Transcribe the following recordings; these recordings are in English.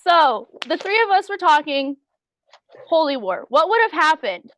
So the three of us were talking Holy War. What would have happened?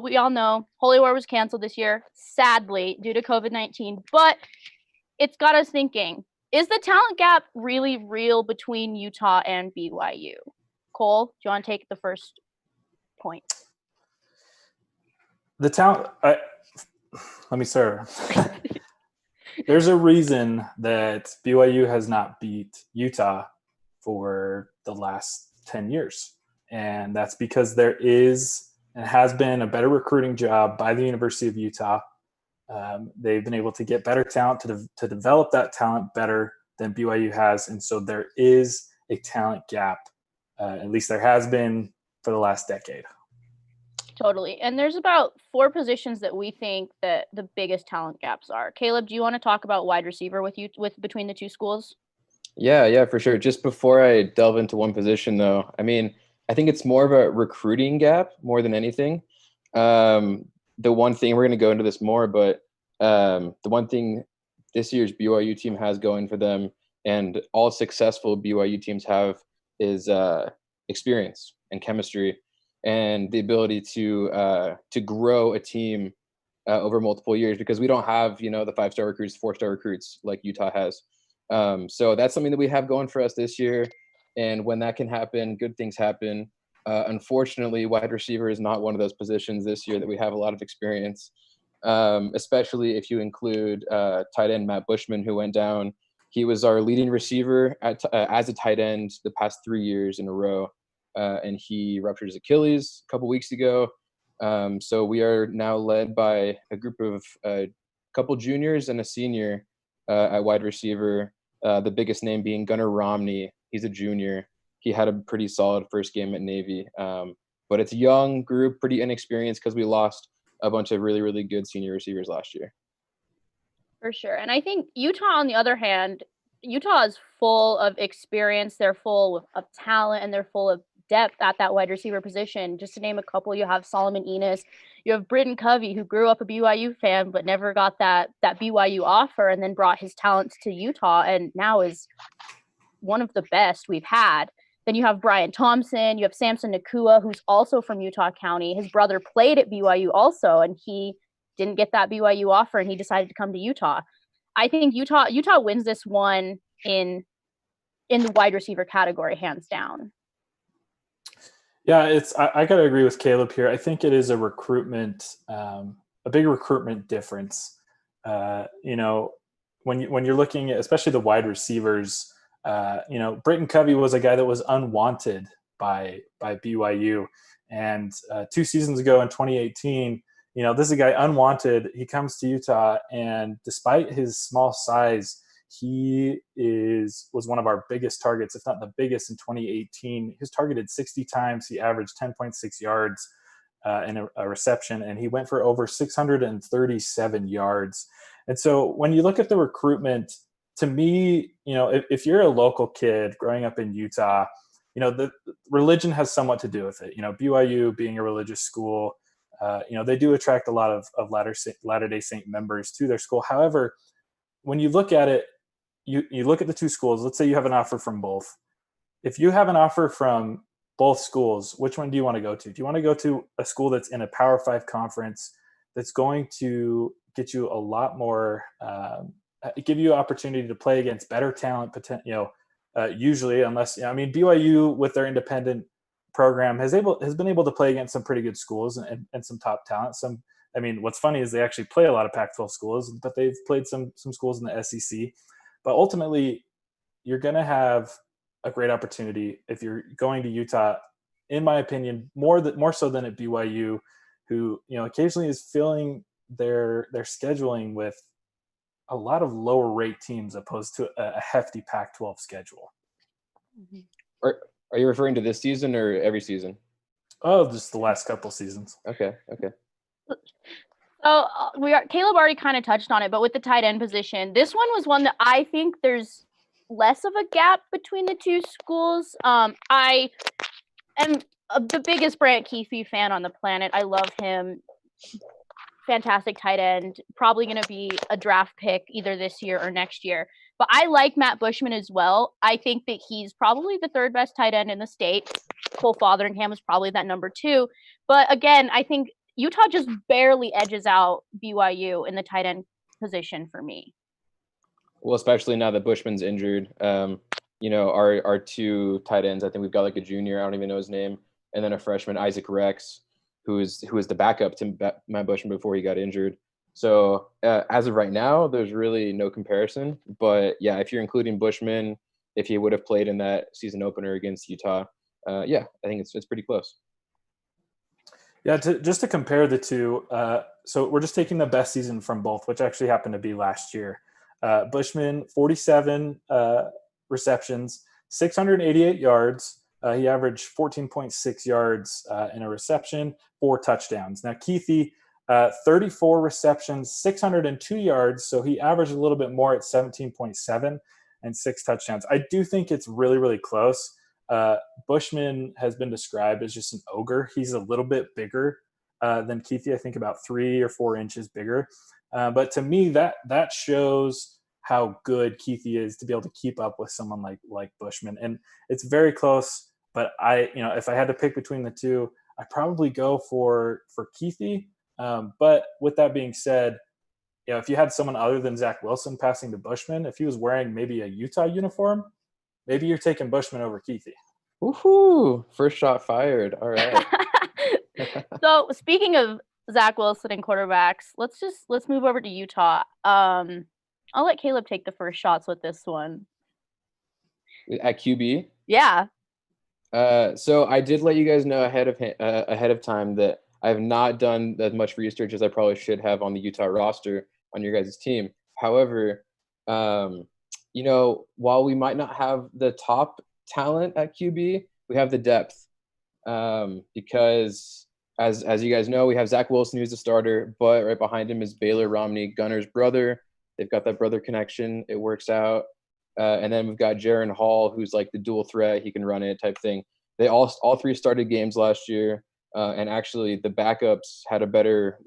We all know, Holy War was canceled this year, sadly, due to COVID-19. But it's got us thinking, is the talent gap really real between Utah and BYU? Cole, do you want to take the first point? The talent, let me start. There's a reason that BYU has not beat Utah for the last 10 years. And that's because there is and has been a better recruiting job by the University of Utah. They've been able to get better talent to develop that talent better than BYU has. And so there is a talent gap. At least there has been for the last decade. Totally. And there's about 4 positions that we think that the biggest talent gaps are. Caleb, do you want to talk about wide receiver with between the two schools? Yeah, for sure. Just before I delve into one position, though, I mean, I think it's more of a recruiting gap more than anything. The one thing, we're going to go into this more, but the one thing this year's BYU team has going for them, and all successful BYU teams have, is experience and chemistry, and the ability to grow a team over multiple years, because we don't have, the 5-star recruits, 4-star recruits like Utah has. So that's something that we have going for us this year. And when that can happen, good things happen. Unfortunately, wide receiver is not one of those positions this year that we have a lot of experience, especially if you include tight end Matt Bushman, who went down. He was our leading receiver as a tight end the past 3 years in a row. And he ruptured his Achilles a couple weeks ago. So we are now led by a group of a couple juniors and a senior at wide receiver, the biggest name being Gunnar Romney. He's a junior. He had a pretty solid first game at Navy. But it's a young group, pretty inexperienced, because we lost a bunch of really, really good senior receivers last year. For sure. And I think Utah, on the other hand, Utah is full of experience. They're full of talent, and they're full of depth at that wide receiver position. Just to name a couple, you have Solomon Enos, you have Britton Covey, who grew up a BYU fan but never got that BYU offer, and then brought his talents to Utah and now is one of the best we've had. Then you have Brian Thompson, you have Samson Nakua, who's also from Utah County. His brother played at BYU also, and he didn't get that BYU offer, and he decided to come to Utah. I think Utah wins this one in the wide receiver category, hands down. Yeah, I got to agree with Caleb here. I think it is a big recruitment difference. When you're looking at, especially the wide receivers, Britton Covey was a guy that was unwanted by BYU. And 2 seasons ago in 2018, this is a guy unwanted. He comes to Utah, and despite his small size, he was one of our biggest targets, if not the biggest, in 2018. He was targeted 60 times. He averaged 10.6 yards in a reception, and he went for over 637 yards. And so when you look at the recruitment, to me, if you're a local kid growing up in Utah, the religion has somewhat to do with it. BYU being a religious school, they do attract a lot of Latter-day Saint members to their school. However, when you look at it, you look at the two schools. Let's say you have an offer from both. If you have an offer from both schools, which one do you want to go to? Do you want to go to a school that's in a Power 5 conference that's going to get you a lot more, give you opportunity to play against better talent, usually, unless, BYU with their independent program has been able to play against some pretty good schools and some top talent. What's funny is they actually play a lot of Pac-12 schools, but they've played some schools in the SEC. But ultimately, you're going to have a great opportunity if you're going to Utah, in my opinion, more so than at BYU, who occasionally is filling their scheduling with a lot of lower rate teams opposed to a hefty Pac-12 schedule. Mm-hmm. Are you referring to this season or every season? Oh, just the last couple seasons. Okay. So Caleb already kind of touched on it, but with the tight end position, this one was one that I think there's less of a gap between the two schools. I am the biggest Brant Keefe fan on the planet. I love him. Fantastic tight end. Probably going to be a draft pick either this year or next year. But I like Matt Bushman as well. I think that he's probably the third best tight end in the state. Cole Fotheringham is probably that number 2. But again, I think Utah just barely edges out BYU in the tight end position for me. Well, especially now that Bushman's injured. Our 2 tight ends, I think we've got like a junior, I don't even know his name, and then a freshman, Isaac Rex, who is the backup to Matt Bushman before he got injured. So as of right now, there's really no comparison. But yeah, if you're including Bushman, if he would have played in that season opener against Utah, I think it's pretty close. Yeah, just to compare the two, so we're just taking the best season from both, which actually happened to be last year. Bushman, 47 receptions, 688 yards. He averaged 14.6 yards in a reception, 4 touchdowns. Now, Keithy, 34 receptions, 602 yards. So he averaged a little bit more at 17.7 and 6 touchdowns. I do think it's really, really close. Bushman has been described as just an ogre. He's a little bit bigger than Keithy, I think about 3 or 4 inches bigger. But to me, that shows how good Keithy is to be able to keep up with someone like Bushman. And it's very close, but if I had to pick between the two, I'd probably go for Keithy. But with that being said, if you had someone other than Zach Wilson passing to Bushman, if he was wearing maybe a Utah uniform, maybe you're taking Bushman over Keithy. Woohoo! First shot fired. All right. So speaking of Zach Wilson and quarterbacks, let's move over to Utah. I'll let Caleb take the first shots with this one. At QB? Yeah. So I did let you guys know ahead of time that I have not done as much research as I probably should have on the Utah roster on your guys' team. However, while we might not have the top talent at QB, we have the depth. Because as you guys know, we have Zach Wilson, who's the starter, but right behind him is Baylor Romney, Gunner's brother. They've got that brother connection. It works out. And then we've got Jaron Hall, who's like the dual threat. He can run it type thing. They all 3 started games last year. And actually the backups had a better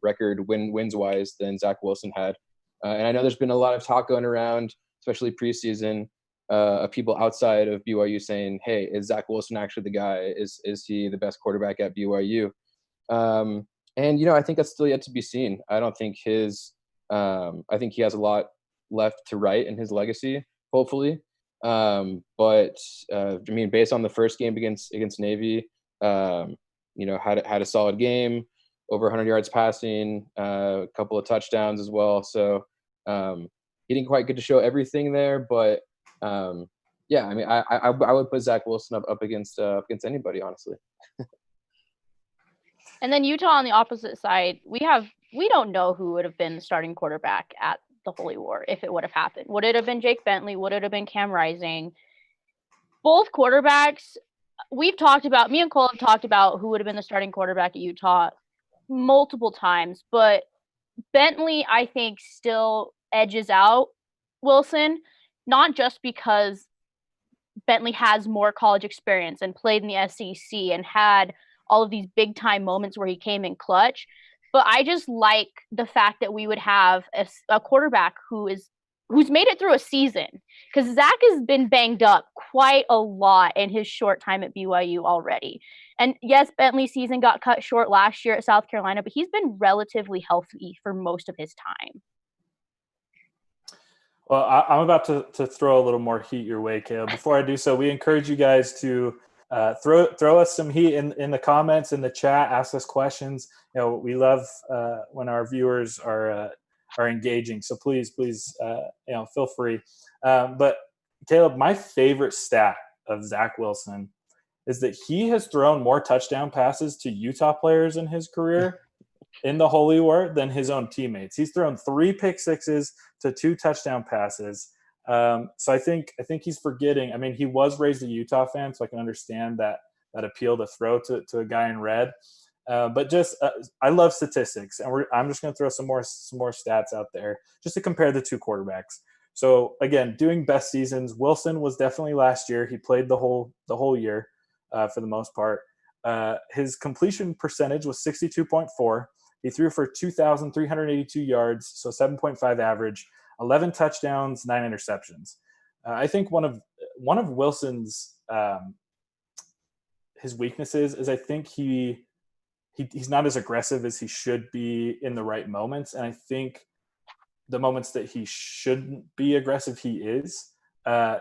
record wins-wise than Zach Wilson had. And I know there's been a lot of talk going around, especially preseason, of people outside of BYU saying, hey, is Zach Wilson actually the guy? Is he the best quarterback at BYU? And, I think that's still yet to be seen. I don't think I think he has a lot left to write in his legacy, hopefully. But based on the first game against Navy, had a solid game, over 100 yards passing, a couple of touchdowns as well. So he didn't quite get to show everything there, but I would put Zach Wilson up against anybody, honestly. And then Utah on the opposite side, we don't know who would have been the starting quarterback at the Holy War if it would have happened. Would it have been Jake Bentley? Would it have been Cam Rising? Both quarterbacks, me and Cole have talked about who would have been the starting quarterback at Utah multiple times, but Bentley, I think, still edges out Wilson, not just because Bentley has more college experience and played in the SEC and had all of these big time moments where he came in clutch. But I just like the fact that we would have a quarterback who's made it through a season, because Zach has been banged up quite a lot in his short time at BYU already. And yes, Bentley's season got cut short last year at South Carolina, but he's been relatively healthy for most of his time. Well, I'm about to throw a little more heat your way, Caleb. Before I do so, we encourage you guys to throw us some heat in the comments, in the chat, ask us questions. We love when our viewers are engaging. So please, feel free. But Caleb, my favorite stat of Zach Wilson is that he has thrown more touchdown passes to Utah players in his career in the Holy War than his own teammates. He's thrown 3 pick sixes to 2 touchdown passes. So I think he's forgetting. I mean, he was raised a Utah fan, so I can understand that appeal to throw to a guy in red. But just I love statistics, and I'm just going to throw some more stats out there just to compare the 2 quarterbacks. So again, doing best seasons, Wilson was definitely last year. He played the whole year for the most part. His completion percentage was 62.4. He threw for 2,382 yards, so 7.5 average, 11 touchdowns, 9 interceptions. I think one of Wilson's his weaknesses is I think he's not as aggressive as he should be in the right moments, and I think the moments that he shouldn't be aggressive, he is.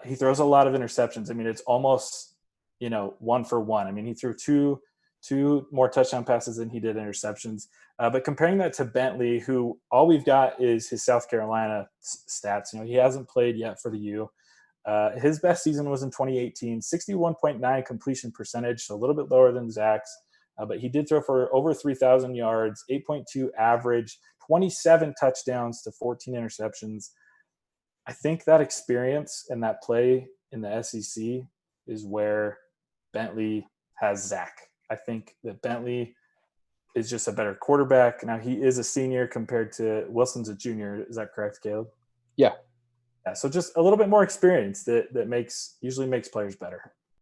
He throws a lot of interceptions. I mean, it's almost 1 for 1. I mean, he threw two more touchdown passes than he did interceptions. But comparing that to Bentley, who all we've got is his South Carolina stats. He hasn't played yet for the U. His best season was in 2018, 61.9 completion percentage, so a little bit lower than Zach's. But he did throw for over 3,000 yards, 8.2 average, 27 touchdowns to 14 interceptions. I think that experience and that play in the SEC is where Bentley has Zach. I think that Bentley is just a better quarterback. Now, he is a senior compared to Wilson's a junior. Is that correct, Caleb? Yeah. Yeah, so just a little bit more experience that usually makes players better.